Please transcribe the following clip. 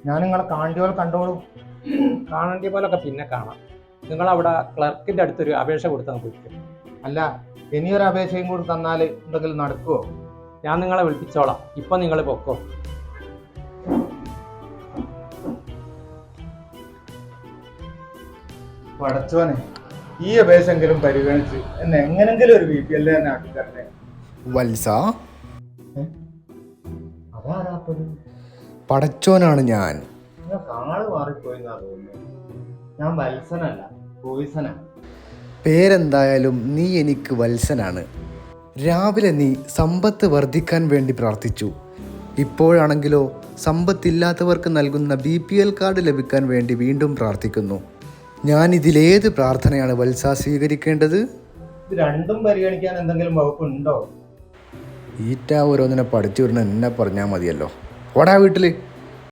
ഞാൻ നിങ്ങളെ കാണ്ടിയോൾ കണ്ടോളൂ. കാണേണ്ട പോലൊക്കെ പിന്നെ കാണാം. നിങ്ങളവിടെ ക്ലർക്കിന്റെ അടുത്തൊരു അപേക്ഷ കൊടുത്താൽ പോയിക്കും. അല്ല, ഇനിയൊരു അപേക്ഷയും കൂടി തന്നാൽ എന്തെങ്കിലും നടക്കുമോ? ഞാൻ നിങ്ങളെ വിളിപ്പിച്ചോളാം. ഇപ്പൊ നിങ്ങൾ പൊക്കോ. പടച്ചോനെ, ഈ അപേക്ഷെങ്കിലും പരിഗണിച്ച് എന്നെ എങ്ങനെങ്കിലും ഒരു BPL തന്നെ ആക്കി തരണേ. വത്സ, അതാരാപ്പത്? പടച്ചോനാണ് ഞാൻ. ആള് മാറിപ്പോയി എന്നാ തോന്നുന്നു. ഞാൻ വത്സനല്ല, പോയിസനാ. പേരെന്തായാലും നീ എനിക്ക് വത്സനാണ്. രാവിലെ നീ സമ്പത്ത് വർദ്ധിക്കാൻ വേണ്ടി പ്രാർത്ഥിച്ചു. ഇപ്പോഴാണെങ്കിലോ സമ്പത്തില്ലാത്തവർക്ക് നൽകുന്ന BPL കാർഡ് ലഭിക്കാൻ വേണ്ടി വീണ്ടും പ്രാർത്ഥിക്കുന്നു. ഞാൻ ഇതിലേത് പ്രാർത്ഥനയാണ് വത്സ സ്വീകരിക്കേണ്ടത്? ഇത് രണ്ടും പരിഗണിക്കാൻ എന്തെങ്കിലും വകുപ്പുണ്ടോ? ഈറ്റ ഓരോന്നിനെ പഠിച്ചു വിടണം എന്നെ പറഞ്ഞാൽ മതിയല്ലോ. ഓടാ വീട്ടിൽ.